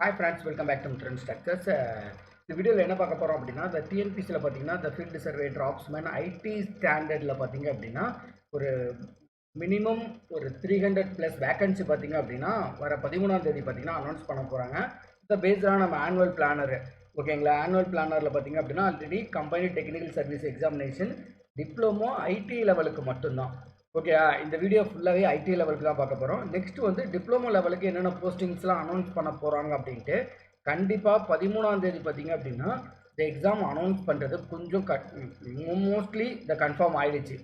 Hi friends, welcome back to trend structures. இந்த வீடியோவில் என்ன பார்க்க போகிறோம் அப்படின்னா, இந்த டிஎன்பிசியில் பார்த்தீங்கன்னா இந்த ஃபீல்டு சர்வே டிராப்ஸ்மேன் ஐடி ஸ்டாண்டர்டில் பார்த்தீங்க அப்படின்னா ஒரு மினிமம் ஒரு 300 ப்ளஸ் வேக்கன்சி பார்த்தீங்க அப்படின்னா வர 13ஆம் தேதி பார்த்தீங்கன்னா அனௌன்ஸ் பண்ண போகிறாங்க. இந்த பேஸ்டான நம்ம ஆனுவல் பிளானர் ஓகேங்களா. ஆனுவல் பிளானரில் பார்த்தீங்க அப்படின்னா already combined technical service examination diploma ID லெவலுக்கு மட்டும்தான். ஓகே, இந்த வீடியோ ஃபுல்லாகவே ஐடி லெவலுக்கு தான் பார்க்க போகிறோம். நெக்ஸ்ட் வந்து டிப்ளமோ லெவலுக்கு என்னென்ன போஸ்டிங்ஸ்லாம் அனௌன்ஸ் பண்ண போகிறாங்க அப்படின்ட்டு கண்டிப்பாக 13ஆம் தேதி பார்த்தீங்க அப்படின்னா இந்த எக்ஸாம் அனௌன்ஸ் பண்ணுறது கொஞ்சம் மோஸ்ட்லி இந்த கன்ஃபார்ம் ஆகிடுச்சு.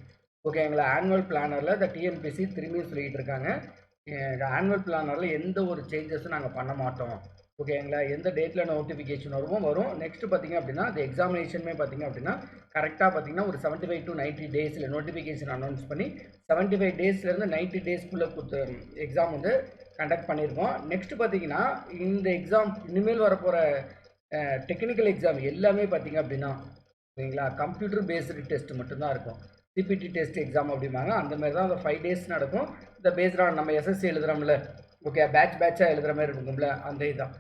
ஓகேங்களா. ஆனுவல் பிளானரில் இந்த டிஎன்பிசி திரும்பியும் சொல்லிகிட்டு இருக்காங்க, ஆனுவல் பிளானரில் எந்த ஒரு சேஞ்சஸும் நாங்கள் பண்ண மாட்டோம். ஓகேங்களா. எந்த டேட்டில் நோட்டிஃபிகேஷன் வரும். நெக்ஸ்ட் பார்த்தீங்க அப்படின்னா இந்த எக்ஸாமினேஷனுமே பார்த்தீங்க அப்படின்னா கரெக்டாக பார்த்தீங்கன்னா ஒரு 75 to 90 டேஸில் நோட்டிஃபிகேஷன் அனௌன்ஸ் பண்ணி 75 டேஸ்லேருந்து 90 டேஸ்க்குள்ளே எக்ஸாம் வந்து கண்டக்ட் பண்ணியிருக்கோம். நெக்ஸ்ட் பார்த்தீங்கன்னா இந்த எக்ஸாம் இனிமேல் வரப்போகிற டெக்னிக்கல் எக்ஸாம் எல்லாமே பார்த்தீங்க அப்படின்னா ஓகேங்களா கம்ப்யூட்டர் பேஸ்டு டெஸ்ட் மட்டும்தான் இருக்கும். சிபிடி டெஸ்ட் எக்ஸாம் அப்படிம்பாங்க. அந்த மாதிரி தான் அந்த 5 டேஸ் நடக்கும். இந்த பேஸ்டான நம்ம எஸ்எஸ்சி எழுதுகிறோம்ல, ஓகே, பேட்சாக எழுதுகிற மாதிரி இருக்கும்ல, அந்த இதுதான்.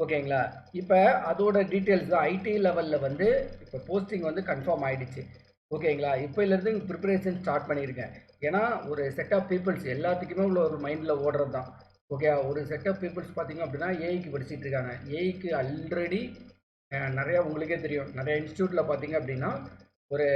ஓகேங்களா. இப்போ அதோட டீட்டெயில்ஸ் தான் ஐடி லெவலில் வந்து இப்போ போஸ்டிங் வந்து கன்ஃபார்ம் ஆகிடுச்சு. ஓகேங்களா. இப்போலேருந்து ப்ரிப்பரேஷன் ஸ்டார்ட் பண்ணியிருக்கேன். ஏன்னா ஒரு செட் ஆஃப் பீப்புள்ஸ் எல்லாத்துக்குமே உள்ள ஒரு மைண்டில் ஓடுறது தான். ஓகே, ஒரு செட் ஆஃப் பீப்புள்ஸ் பார்த்திங்க அப்படின்னா ஏஐக்கு படிச்சுட்டு இருக்காங்க. ஏஐக்கு ஆல்ரெடி நிறையா உங்களுக்கே தெரியும், நிறைய இன்ஸ்டியூட்டில் பார்த்திங்க அப்படின்னா ஒரு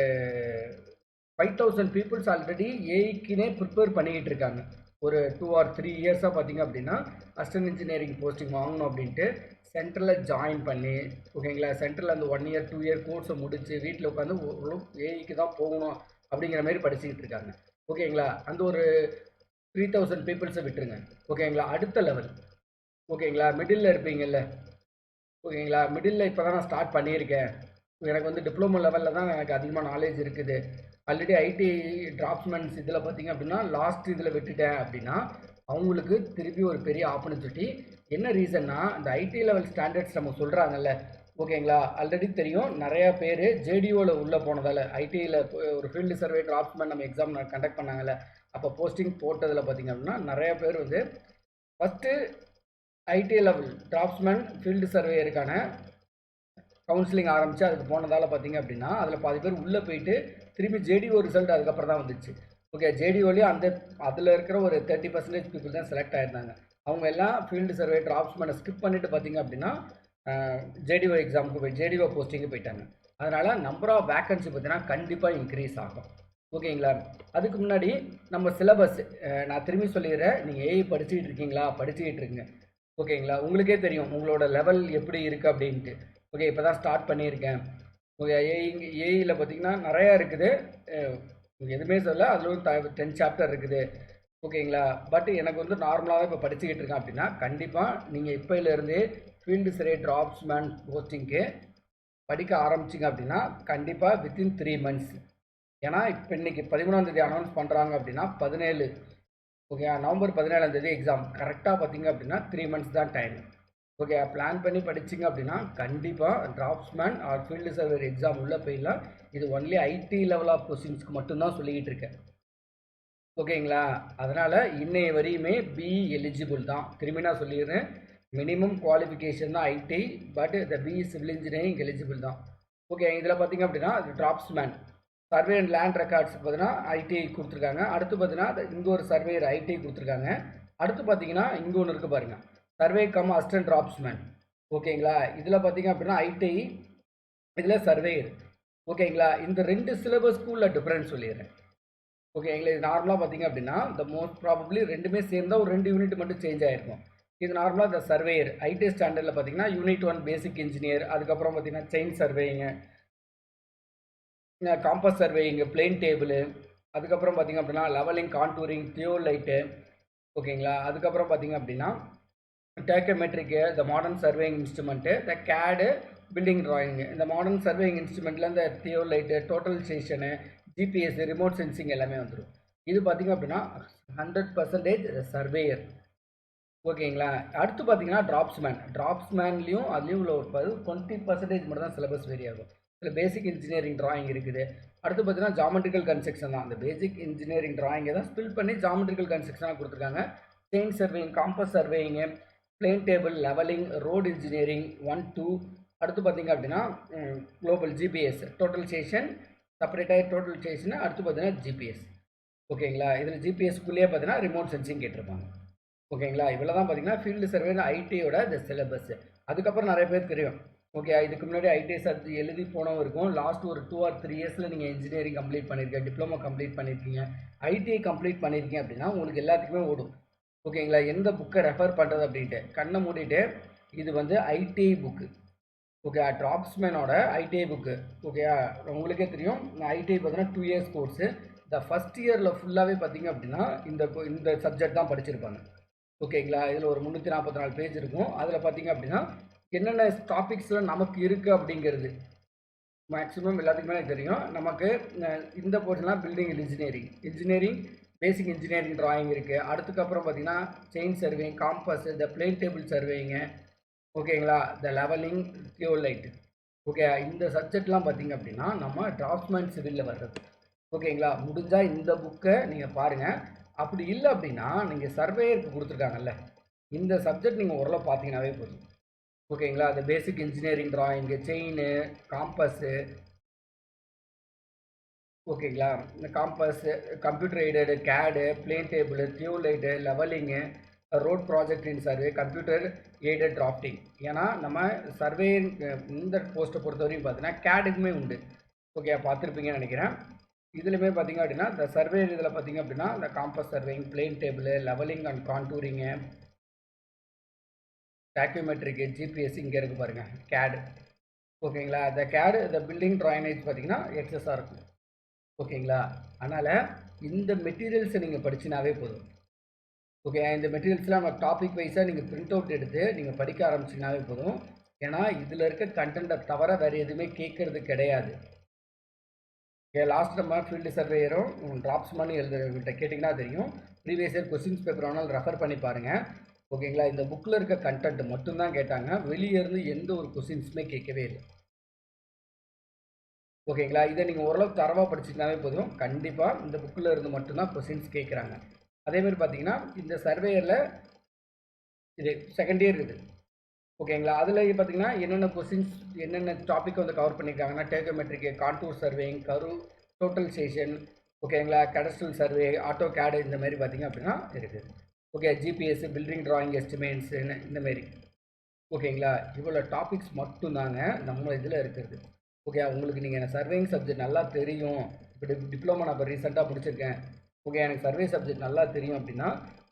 5000 பீப்புள்ஸ் ஆல்ரெடி ஏஐக்குனே ப்ரிப்பேர் பண்ணிக்கிட்டு இருக்காங்க. ஒரு 2 or 3 இயர்ஸாக பார்த்தீங்க அப்படின்னா அசிஸ்டன்ட் இன்ஜினியரிங் போஸ்டிங் வாங்கணும் அப்படின்ட்டு சென்டரில் ஜாயின் பண்ணி ஓகேங்களா, சென்டரில் அந்த 1 year 2 year கோர்ஸை முடித்து வீட்டில் உட்காந்து ஏஐக்கு தான் போகணும் அப்படிங்கிற மாதிரி படிச்சுக்கிட்டு இருக்காங்க. ஓகேங்களா. அந்த ஒரு 3000 பீப்புள்ஸை விட்டுருங்க. ஓகேங்களா. அடுத்த லெவல் ஓகேங்களா, மிடில் இருப்பீங்கல்ல, ஓகேங்களா. மிடில் இப்போ தான் நான் ஸ்டார்ட் பண்ணியிருக்கேன், எனக்கு வந்து டிப்ளமோ லெவலில் தான் எனக்கு அதிகமாக நாலேஜ் இருக்குது, ஆல்ரெடி ஐடி டிராப்ஸ்மேன்ஸ் இதில் பார்த்தீங்க அப்படின்னா லாஸ்ட் இதில் விட்டுட்டேன் அப்படின்னா அவங்களுக்கு திருப்பி ஒரு பெரிய ஆப்பர்ச்சுனிட்டி. என்ன ரீசன்னா இந்த ஐடி லெவல் ஸ்டாண்டர்ட்ஸ் நம்ம சொல்கிறாங்கல்ல, ஓகேங்களா. ஆல்ரெடி தெரியும் நிறையா பேர் ஜேடிஓவில் உள்ளே போனதால் ஐடியில் ஒரு ஃபீல்டு சர்வே டிராப்ஸ்மேன் நம்ம எக்ஸாம் கண்டக்ட் பண்ணாங்கல்ல, அப்போ போஸ்டிங் போட்டதில் பார்த்திங்க அப்படின்னா நிறையா பேர் வந்து first ITI level draftsman field சர்வேயருக்கான கவுன்சிலிங் ஆரம்பித்து அதுக்கு போனதால் பார்த்திங்க அப்படின்னா அதில் பாதி பேர் உள்ளே போயிட்டு திரும்பி ஜேடிஓ ரிசல்ட் அதுக்கப்புறம் தான் வந்துச்சு. ஓகே, ஜேடிஓலேயும் அதில் இருக்கிற ஒரு 30% பீப்புள் தான் செலக்ட் ஆகிருந்தாங்க. அவங்க எல்லாம் ஃபீல்டு சர்வே டிராப்ஸ்மேனை ஸ்கிப் பண்ணிவிட்டு பார்த்திங்க அப்படின்னா ஜேடிஓ எக்ஸாமுக்கு போய் ஜேடிஓ போஸ்டிங்கு போயிட்டாங்க. அதனால் நம்பர் ஆஃப் வேக்கன்சி பார்த்திங்கன்னா கண்டிப்பாக இன்க்ரீஸ் ஆகும். ஓகேங்களா. அதுக்கு முன்னாடி நம்ம சிலபஸ் நான் திரும்பி சொல்லிடுறேன், நீங்கள் ஏஐ படிச்சுக்கிட்டு இருக்கீங்களா, படிச்சுக்கிட்டு இருக்குங்க. ஓகேங்களா. உங்களுக்கே தெரியும் உங்களோட லெவல் எப்படி இருக்குது அப்படின்ட்டு. ஓகே, இப்போ தான் ஸ்டார்ட் பண்ணியிருக்கேன். ஓகே, ஏஐயில் பார்த்தீங்கன்னா நிறையா இருக்குது, எதுவுமே சொல்ல, அதில் ஒரு 10 சாப்டர் இருக்குது. ஓகேங்களா. பட் எனக்கு வந்து நார்மலாக தான் இப்போ படிச்சுக்கிட்டு இருக்கேன் அப்படின்னா கண்டிப்பாக நீங்கள் இப்போலேருந்தே ஃபீல்டு சர்வே டிராப்ஸ்மேன் போஸ்டிங்க்கு படிக்க ஆரம்பிச்சிங்க அப்படின்னா கண்டிப்பாக வித்தின் 3 months. ஏன்னா இப்போ இன்றைக்கி 13ஆம் தேதி அனௌன்ஸ் பண்ணுறாங்க அப்படின்னா 17 ஓகே, நவம்பர் 17ஆம் தேதி எக்ஸாம். கரெக்டாக பார்த்தீங்க அப்படின்னா 3 months தான் டைம். ஓகே, பிளான் பண்ணி படிச்சிங்க அப்படின்னா கண்டிப்பாக draughtsman or field surveyor exam உள்ளே போயிடலாம். இது ஒன்லி ஐடி லெவல் ஆஃப் கொஸ்டின்ஸ்க்கு மட்டும்தான் சொல்லிக்கிட்டு இருக்கேன். ஓகேங்களா. அதனால் இன்னைய வரையுமே பிஇ எலிஜிபிள் தான். திரும்பி நான் சொல்லிடுறேன், மினிமம் குவாலிஃபிகேஷன் தான் ஐடி, பட் இந்த பிஇ சிவில் இன்ஜினியரிங் எலிஜிபிள் தான். ஓகே, இதில் பார்த்திங்க அப்படின்னா draughtsman survey and land records பார்த்தீங்கன்னா ஐடிஐ கொடுத்துருக்காங்க. அடுத்து பார்த்தீங்கன்னா இங்கே ஒரு சர்வேயர் ஐடிஐ கொடுத்துருக்காங்க. அடுத்து பார்த்தீங்கன்னா இங்கே ஒன்று இருக்குது பாருங்கள், சர்வே கம் அசிஸ்டன்ட் டிராப்ஸ்மேன். ஓகேங்களா. இதில் பார்த்தீங்க அப்படின்னா ஐடிஐ, இதில் சர்வேயர். ஓகேங்களா. இந்த 2 சிலபஸ்க்கு உள்ள டிஃப்ரென்ஸ் சொல்லிடுறேன். ஓகேங்களா. இது நார்மலாக பார்த்தீங்க அப்படின்னா இந்த மோஸ்ட் ப்ராபப்ளி ரெண்டுமே சேர்ந்தால் ஒரு 2 யூனிட் மட்டும் சேஞ்ச் ஆகிருக்கும். இது நார்மலாக இந்த சர்வேயர் ஐடி ஸ்டாண்டர்டில் பார்த்தீங்கன்னா யூனிட் 1 பேசிக் இன்ஜினியர், அதுக்கப்புறம் பார்த்தீங்கன்னா செயின் சர்வேயிங்க, காம்பஸ் சர்வேயிங்க, பிளேன் டேபிள், அதுக்கப்புறம் பார்த்திங்க அப்படின்னா லெவலிங், கான்டூரிங், தியோலைட்டு. ஓகேங்களா. அதுக்கப்புறம் பார்த்திங்க அப்படின்னா டேக்கோமெட்ரிக்கு, இந்த மாடர்ன் சர்வேயிங் இன்ஸ்ட்ருமெண்ட்டு, இந்த கேடு, பில்டிங் ட்ராயிங்கு. இந்த மாடர்ன் சர்வேயிங் இன்ஸ்ட்ருமெண்ட்டில் இந்த theodolite, total station, GPS, remote sensing எல்லாமே வந்துடும். இது பார்த்திங்க அப்படின்னா 100% சர்வேயர். ஓகேங்களா. அடுத்து பார்த்தீங்கன்னா டிராப்ஸ்மேன்லேயும் அதுலேயும் உள்ள ஒரு 20% மட்டும் தான் சிலபஸ் வேரி ஆகும். இதில் பேசிக் இன்ஜினியரிங் ட்ராயிங் இருக்குது. அடுத்து பார்த்தீங்கன்னா ஜாமெட்ரிக்கல் கன்ஸ்ட்ரக்ஷன் தான். அந்த பேசிக் இன்ஜினியரிங் ட்ராயிங்கை தான் ஸ்பில் பண்ணி ஜாமெட்ரிக்கல் கன்ஸ்ட்ரக்ஷனாக கொடுத்துருக்காங்க. Chain surveying, compass surveying, plane table, levelling, road engineering 1, 2. அடுத்து பார்த்தீங்க அப்படின்னா குளோபல் ஜிபிஎஸ், டோட்டல் ஸ்டேஷன் செப்பரேட்டாக டோட்டல் ஸ்டேஷன். அடுத்து பார்த்தீங்கன்னா ஜிபிஎஸ். ஓகேங்களா, இதில் ஜிபிஎஸ்க்குள்ளேயே பார்த்தீங்கன்னா ரிமோட் சென்சிங் கேட்டிருப்பாங்க. ஓகேங்களா, இவ்வளோ தான் பார்த்தீங்கன்னா ஃபீல்டு சர்வே ஐடியோட இந்த சிலபஸ். அதுக்கப்புறம் நிறைய பேர் தெரியும். ஓகே, இதுக்கு முன்னாடி ஐடிஎஸ் அது எழுதி போனவங்க இருக்கும். லாஸ்ட் ஒரு 2 or 3 இயர்ஸில் நீங்கள் இன்ஜினியரிங் கம்ப்ளீட் பண்ணியிருக்கீங்க, டிப்ளமோ கம்ப்ளீட் பண்ணியிருக்கீங்க, ஐடிஐ கம்ப்ளீட் பண்ணியிருக்கீங்க அப்படின்னா உங்களுக்கு எல்லாத்துக்குமே ஓடும். ஓகேங்களா, எந்த புக்கை ரெஃபர் பண்ணுறது அப்படின்ட்டு கண்ணை மூடிட்டு இது வந்து ஐடிஐ புக்கு. ஓகே, டிராப்ஸ்மேனோட ஐடிஐ புக்கு. ஓகே, உங்களுக்கே தெரியும் ஐடிஐ பார்த்தீங்கன்னா 2 years கோர்ஸு. இந்த ஃபஸ்ட் இயரில் ஃபுல்லாகவே பார்த்தீங்க அப்படின்னா இந்த சப்ஜெக்ட் தான் படிச்சிருப்பாங்க. ஓகேங்களா, இதில் ஒரு 344 பேஜ் இருக்கும். அதில் பார்த்தீங்க அப்படின்னா என்னென்ன டாபிக்ஸ்லாம் நமக்கு இருக்குது அப்படிங்கிறது மேக்ஸிமம் எல்லாத்துக்குமே எனக்கு தெரியும். நமக்கு இந்த போர்ஷன்லாம் building engineering basic engineering drawing இருக்குது. அடுத்துக்கப்புறம் பார்த்தீங்கன்னா செயின் சர்வேயிங், காம்பஸ், இந்த பிளேன் டேபிள் சர்வேயிங்க. ஓகேங்களா, த லெவலிங், தியோலைட். ஓகே, இந்த சப்ஜெக்ட்லாம் பார்த்தீங்க அப்படின்னா நம்ம டிராஃப்ட்மேன் சிவிலில் வர்றது. ஓகேங்களா, முடிஞ்சால் இந்த புக்கை நீங்கள் பாருங்கள். அப்படி இல்லை அப்படின்னா நீங்கள் சர்வேயருக்கு கொடுத்துருக்காங்கல்ல, இந்த சப்ஜெக்ட் நீங்கள் ஓரளவு பார்த்தீங்கன்னாவே போதும். ஓகேங்களா, அந்த basic engineering drawing, chain, compass. ஓகேங்களா, இந்த compass, computer aided, CAD, plane table, theodolite, levelling, road project in survey, computer aided drafting. ஏன்னா நம்ம சர்வே இந்த போஸ்ட்டை பொறுத்தவரையும் பார்த்தீங்கன்னா கேடுக்குமே உண்டு. ஓகே, பார்த்துருப்பீங்கன்னு நினைக்கிறேன். இதுலையுமே பார்த்தீங்க அப்படின்னா இந்த சர்வே இதில் பார்த்தீங்க அப்படின்னா இந்த compass surveying, plane table, levelling and contouring, tacheometry, GPS இங்கே இருக்குது பாருங்கள், கேடு. ஓகேங்களா, இந்த கேடு இந்த பில்டிங் ட்ராயினேஜ் பார்த்தீங்கன்னா எக்ஸஸாக இருக்கும். ஓகேங்களா, அதனால் இந்த மெட்டீரியல்ஸை நீங்கள் படிச்சினாவே போதும். ஓகே, இந்த மெட்டீரியல்ஸ்லாம் நம்ம டாபிக் வைஸாக நீங்கள் பிரிண்ட் அவுட் எடுத்து நீங்கள் படிக்க ஆரம்பிச்சிங்கனாவே போதும். ஏன்னா இதில் இருக்க கண்டென்ட்டை தவிர வேறு எதுவுமே கேட்குறது கிடையாது. ஓகே, லாஸ்ட் நம்ம ஃபீல்டு சர்வேயரும் டிராப்ஸ்மேன் எழுதுகிட்ட கேட்டிங்கன்னா தெரியும். ப்ரீவியஸ் இயர் கொஸ்டின்ஸ் பேப்பர் வேணாலும் ரெஃபர் பண்ணி பாருங்கள். ஓகேங்களா, இந்த புக்கில் இருக்க கண்டென்ட் மட்டும்தான் கேட்டாங்க, வெளியே இருந்து எந்த ஒரு கொஸ்டின்ஸுமே கேட்கவே இல்லை. ஓகேங்களா, இதை நீங்கள் ஓரளவுக்கு தரவாக படிச்சிங்கனாவே போதும். கண்டிப்பாக இந்த புக்கில் இருந்து மட்டும்தான் கொஸ்டின்ஸ் கேட்குறாங்க. அதேமாதிரி பார்த்தீங்கன்னா இந்த சர்வேயரில் இது செகண்ட் இயர் இருக்குது. ஓகேங்களா, அதில் பார்த்தீங்கன்னா என்னென்ன கொஸ்டின்ஸ் என்னென்ன டாபிக் வந்து கவர் பண்ணியிருக்காங்கன்னா டேகோமெட்ரிக்கு, கான்டூர் சர்வேயிங், டோட்டல் ஸ்டேஷன், ஓகேங்களா, கடஸ்ட்ரல் சர்வே, ஆட்டோ கேடு, இந்த மாதிரி பார்த்தீங்க அப்படின்னா இருக்குது. Okay, GPS, building drawing estimates, இந்தமாரி. ஓகேங்களா, இவ்வளோ டாபிக்ஸ் மட்டும்தாங்க நம்ம இதில் இருக்குது. ஓகே, உங்களுக்கு நீங்கள் சர்வேயிங் சப்ஜெக்ட் நல்லா தெரியும், இப்போ டிப்ளமோ நான் இப்போ ரீசெண்டாக முடிச்சிருக்கேன், ஓகே எனக்கு சர்வே சப்ஜெக்ட் நல்லா தெரியும் அப்படின்னா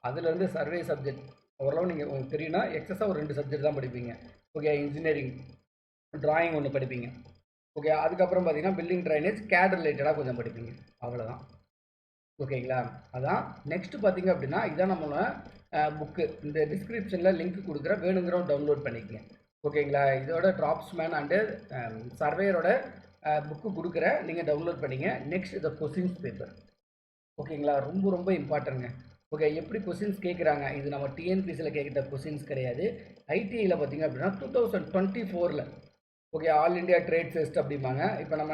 அதுலேருந்து சர்வே சப்ஜெக்ட் ஓரளவு நீங்கள் உங்களுக்கு தெரியும்னா எக்ஸஸாக ஒரு 2 சப்ஜெக்ட் தான் படிப்பீங்க. ஓகே, இன்ஜினியரிங் ட்ராயிங் ஒன்று படிப்பீங்க. ஓகே, அதுக்கப்புறம் பார்த்தீங்கன்னா பில்டிங் ட்ரைனேஜ், கேட் ரிலேட்டடாக கொஞ்சம் படிப்பீங்க, அவ்வளோதான். ஓகேங்களா, அதான் நெக்ஸ்ட்டு பார்த்தீங்க அப்படின்னா இதான் நம்மளோட புக்கு. இந்த டிஸ்கிரிப்ஷனில் லிங்க் கொடுக்குற, வேணுங்கிறவங்க டவுன்லோட் பண்ணிக்கங்க. ஓகேங்களா, இதோட டிராப்ஸ்மேன் அண்டு சர்வேயரோட புக்கு கொடுக்குறேன், நீங்கள் டவுன்லோட் பண்ணிங்க. நெக்ஸ்ட் இந்த கொஸ்டின்ஸ் பேப்பர். ஓகேங்களா, ரொம்ப ரொம்ப இம்பார்ட்டன்ட்ங்க. ஓகே, எப்படி கொஸ்டின்ஸ் கேட்குறாங்க, இது நம்ம டிஎன்பிசியில் கேட்குற கொஸ்டின்ஸ் கிடையாது. ஐடிஐயில் பார்த்தீங்க அப்படின்னா 2024 okay all India trade test அப்படிம்பாங்க. இப்போ நம்ம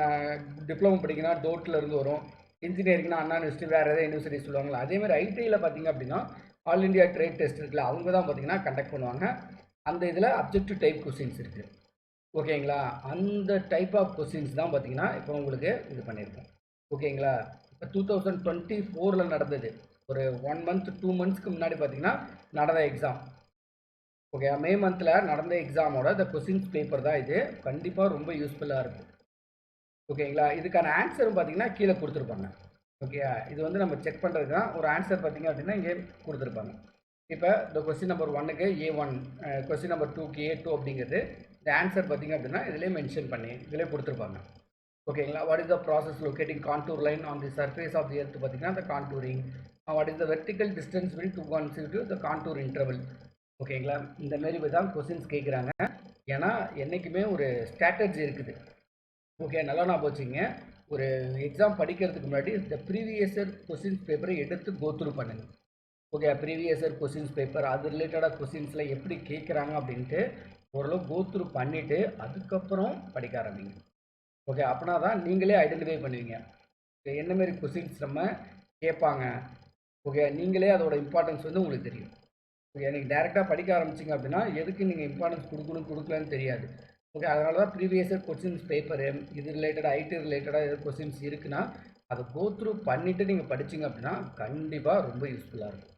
டிப்ளமோ படிக்கணும்னா டோட்டில் இருந்து வரும், இன்ஜினியரிங்னா அண்ணா யூனிவர்சிட்டி, வேறு எதாவது யூனிவர்சிட்டி சொல்லுவாங்களா, அதேமாதிரி ஐடிஐயில் பார்த்தீங்க அப்படின்னா ஆல் இண்டியா ட்ரேட் டெஸ்ட் இருக்குல்ல, அவங்க தான் பார்த்தீங்கன்னா கண்டக்ட் பண்ணுவாங்க. அந்த இதில் அப்ஜெக்டிவ் டைப் கொஸ்டின்ஸ் இருக்குது. ஓகேங்களா, அந்த டைப் ஆஃப் கொஸ்டின்ஸ் தான் பார்த்தீங்கன்னா இப்போ உங்களுக்கு இது பண்ணியிருக்கோம். ஓகேங்களா, இப்போ 2024 நடந்தது, ஒரு 1 month 2 monthsக்கு முன்னாடி பார்த்தீங்கன்னா நடந்த எக்ஸாம். ஓகே, மே மந்தில் நடந்த எக்ஸாமோட இந்த கொஸ்டின்ஸ் பேப்பர் தான் இது. கண்டிப்பாக ரொம்ப யூஸ்ஃபுல்லாக இருக்கும். ஓகேங்களா, இதுக்கான ஆன்சரும் பார்த்தீங்கன்னா கீழே கொடுத்துருப்பாங்க. ஓகே, இது வந்து நம்ம செக் பண்ணுறதுக்கு தான் ஒரு ஆன்சர் பார்த்தீங்க அப்படின்னா இங்கே கொடுத்துருப்பாங்க. இப்போ இந்த கொஸ்டின் நம்பர் 1க்கு A1, கொஸ்டின் நம்பர் 2க்கு A2 அப்படிங்கிறது இந்த ஆன்சர் பார்த்தீங்க அப்படின்னா இதிலே மென்ஷன் பண்ணி இதிலே கொடுத்துருப்பாங்க. ஓகேங்களா, what is the process locating contour line on the surface of the earth பார்த்தீங்கன்னா இந்த contouring. What is the vertical distance between two consecutive the contour interval. ஓகேங்களா, இந்த மாரி தான் கொஸ்டின்ஸ் கேட்குறாங்க. ஏன்னா என்றைக்குமே ஒரு ஸ்ட்ராட்டஜி இருக்குது. ஓகே, நல்லா நான் போச்சுங்க. ஒரு எக்ஸாம் படிக்கிறதுக்கு முன்னாடி இந்த ப்ரீவியஸ் இயர் கொஸ்டின்ஸ் பேப்பரை எடுத்து கோத்ரூ பண்ணுங்கள். Okay, previous year questions paper அது ரிலேட்டடாக கொஸ்டின்ஸில் எப்படி கேட்குறாங்க அப்படின்ட்டு ஓரளவு கோத்ரூ பண்ணிவிட்டு அதுக்கப்புறம் படிக்க ஆரம்பிங்க. ஓகே, அப்படின்னா தான் நீங்களே ஐடென்டிஃபை பண்ணுவீங்க என்னமாரி கொஸ்டின்ஸ் நம்ம கேட்பாங்க. ஓகே, நீங்களே அதோட இம்பார்ட்டன்ஸ் வந்து உங்களுக்கு தெரியும். ஓகே, நீங்கள் டேரெக்டாக படிக்க ஆரம்பிச்சிங்க அப்படின்னா எதுக்கு நீங்கள் இம்பார்ட்டன்ஸ் கொடுக்கணும் கொடுக்கலன்னு தெரியாது. ஓகே, அதனால தான் ப்ரீவியஸ் இயர் கொஸ்டின்ஸ் பேப்பரு இது ரிலேட்டடாக ஐடி ரிலேட்டடாக எதாவது கொஸ்டின்ஸ் இருக்குன்னா அதை கோ த்ரூ பண்ணிவிட்டு நீங்கள் படிச்சிங்க அப்படின்னா கண்டிப்பாக ரொம்ப யூஸ்ஃபுல்லாக இருக்கும்.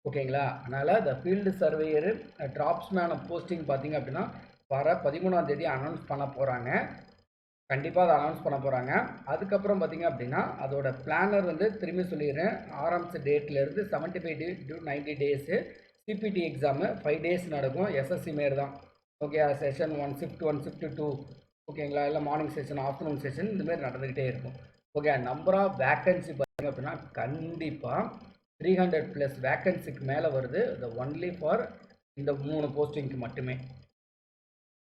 ஓகேங்களா? அதனால் இந்த ஃபீல்டு சர்வேயரு டிராப்ஸ்மேன் போஸ்டிங் பார்த்தீங்க அப்படின்னா வர 13ஆம் தேதி அனௌன்ஸ் பண்ண போகிறாங்க. கண்டிப்பாக அதை அனௌன்ஸ் பண்ண போகிறாங்க. அதுக்கப்புறம் பார்த்தீங்க அப்படின்னா அதோட பிளானர் வந்து திரும்பி சொல்லிடுறேன், ஆரம்பித்த டேட்லேருந்து 75 day to 90 days. CBT exam 5 days நடக்கும். எஸ்எஸ்சி மாரி தான். ஓகே, செஷன் 1 ஷிஃப்ட் 1 ஷிஃப்ட் 2 ஓகேங்களா? இல்லை மார்னிங் செஷன் ஆஃப்டர்நூன் செஷன் இந்தமாரி நடந்துக்கிட்டே இருக்கும். ஓகே, நம்பர் ஆஃப் வேக்கன்சி பார்த்தீங்க அப்படின்னா கண்டிப்பாக 300+ வேக்கன்சிக்கு மேலே வருது. இது ஒன்லி ஃபார் இந்த 3 போஸ்டிங்க்கு மட்டுமே.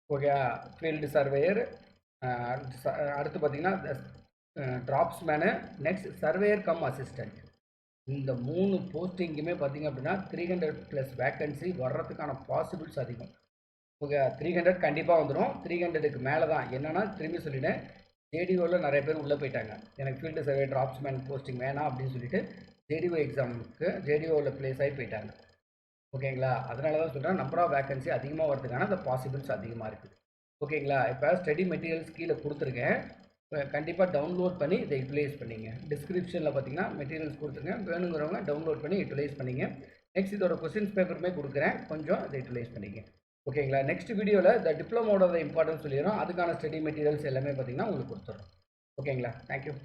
ஓகே, ஃபீல்டு சர்வேயர், அடுத்து பார்த்தீங்கன்னா டிராப்ஸ்மேனு, நெக்ஸ்ட் சர்வேயர் கம் அசிஸ்டன்ட். இந்த 3 போஸ்டிங்குமே பார்த்தீங்க அப்படின்னா 300+ வேக்கன்சி வர்றதுக்கான பாசிபிள்ஸ் அதிகம். ஓகே, 300 கண்டிப்பாக வந்துடும். 300க்கு மேலே தான். என்னென்னா திரும்பி சொல்லிட்டேன், ஜேடிஓவில் நிறைய பேர் உள்ளே போயிட்டாங்க. எனக்கு ஃபீல்டு சர்வே டிராப்ஸ்மேன் போஸ்டிங் வேணாம் அப்படின்னு சொல்லிட்டு ஜேடிஓ எக்ஸாமுக்கு ஜேடிஓவில் ப்ளேஸ் ஆகி போயிட்டாங்க. ஓகேங்களா? அதனால தான் சொல்கிறேன், நம்பர் ஆஃப் வேக்கன்சி அதிகமாக வரதுக்கான அந்த பாசிபிள்ஸ் அதிகமாக இருக்குது. ஓகேங்களா? இப்போ ஸ்டடி மெட்டீரியல்ஸ் கீழே கொடுத்துருக்கேன். கண்டிப்பாக டவுன்லோட் பண்ணி இதை யூட்டிலைஸ் பண்ணிங்க. டிஸ்கிரிப்ஷனில் பார்த்தீங்கன்னா மெட்டீரியல்ஸ் கொடுத்துருங்க. வேணுங்கிறவங்க டவுன்லோட் பண்ணி யூட்டிலைஸ் பண்ணிங்க. நெக்ஸ்ட் இதோட கொஸ்டின்ஸ் பேப்பருமே கொடுக்குறேன், கொஞ்சம் இதை யூட்டிலைஸ் பண்ணிங்க. ஓகேங்களா? நெக்ஸ்ட் வீடியோவில் இந்த டிப்ளமோட இம்பார்ட்டன்ஸ் சொல்லிடுறோம். அதுக்கான ஸ்டடி மெட்டீரியல்ஸ் எல்லாமே பார்த்தீங்கன்னா உங்களுக்கு கொடுத்துட்றோம். ஓகேங்களா? தேங்க்யூ.